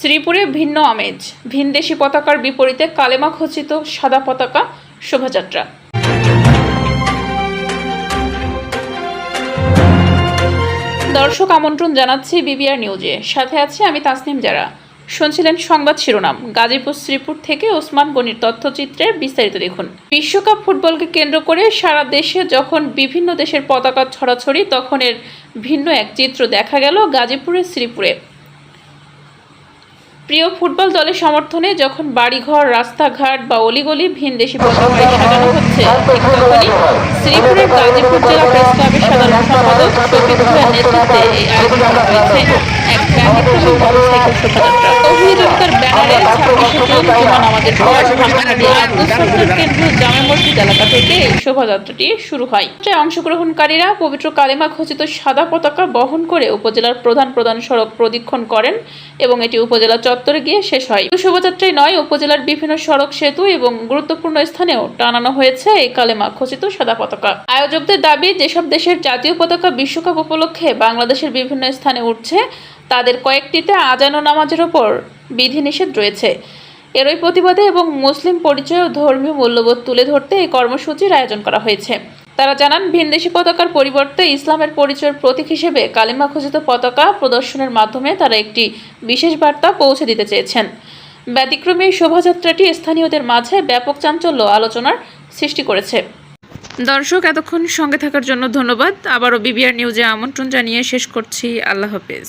শ্রীপুরে ভিন্ন আমেজ, ভিনদেশি পতাকার বিপরীতে কালেমা খচিত সাদা পতাকা শোভাযাত্রা। দর্শক আমন্ত্রণ জানাচ্ছি বিবিআর নিউজে, সাথে আছে আমি তাসনিম যারা। শুনছিলেন সংবাদ শিরোনাম। গাজীপুর শ্রীপুর থেকে ওসমান গনির তথ্যচিত্রের বিস্তারিত দেখুন। বিশ্বকাপ ফুটবলকে কেন্দ্র করে সারা দেশে যখন বিভিন্ন দেশের পতাকা ছড়াছড়ি, তখন এর ভিন্ন এক চিত্র দেখা গেল গাজীপুরের শ্রীপুরে। প্রিয় ফুটবল দলের সমর্থনে যখন বাড়িঘর, রাস্তাঘাট বা অলিগলি ভিনদেশি পতাকায় সাজানো হচ্ছে, ঠিক তখনই শ্রীপুরের গাজীপুর জেলা প্রেস ক্লাবের সাধারণ সম্পাদক শফিক ভূঁইয়ার নেতৃত্বে এই আয়োজন করা হয়েছে এক ব্যতিক্রমী মোটরসাইকেল শোভাযাত্রা। অভিযোগিতার ব্যানারে 26শে জুন জুমা নামাজের পর ঢাকাহাটি আব্দুল সত্তার কেন্দ্রীয় জামে মসজিদ এলাকা থেকে এই শোভাযাত্রাটি শুরু হয়। অংশগ্রহণকারীরা পবিত্র কালেমা খচিত সাদা পতাকা বহন করে উপজেলার প্রধান প্রধান সড়ক প্রদক্ষিণ করেন এবং এটি উপজেলা চত্বরে গিয়ে শেষ হয়। শোভাযাত্রায় নয়, উপজেলার বিভিন্ন সড়ক, সেতু এবং গুরুত্বপূর্ণ স্থানেও টানানো হয়েছে এই কালেমা খচিত সাদা পতাকা। আয়োজকদের দাবি, যেসব দেশের জাতীয় পতাকা বিশ্বকাপ উপলক্ষে বাংলাদেশের বিভিন্ন স্থানে উঠছে, তাদের কয়েকটিতে আজান ও নামাজের ওপর বিধিনিষেধ রয়েছে। এরই প্রতিবাদে এবং মুসলিম পরিচয় ও ধর্মীয় মূল্যবোধ তুলে ধরতে এই কর্মসূচির আয়োজন করা হয়েছে। তারা জানান, ভিনদেশি পতাকার পরিবর্তে ইসলামের পরিচয়ের প্রতীক হিসেবে কালেমা খচিত পতাকা প্রদর্শনের মাধ্যমে তারা একটি বিশেষ বার্তা পৌঁছে দিতে চেয়েছেন। ব্যতিক্রমী শোভাযাত্রাটি স্থানীয়দের মাঝে ব্যাপক চাঞ্চল্য আলোচনার সৃষ্টি করেছে। দর্শক, এতক্ষণ সঙ্গে থাকার জন্য ধন্যবাদ। আবারও বিবিআর নিউজে আমন্ত্রণ জানিয়ে শেষ করছি। আল্লাহ হাফেজ।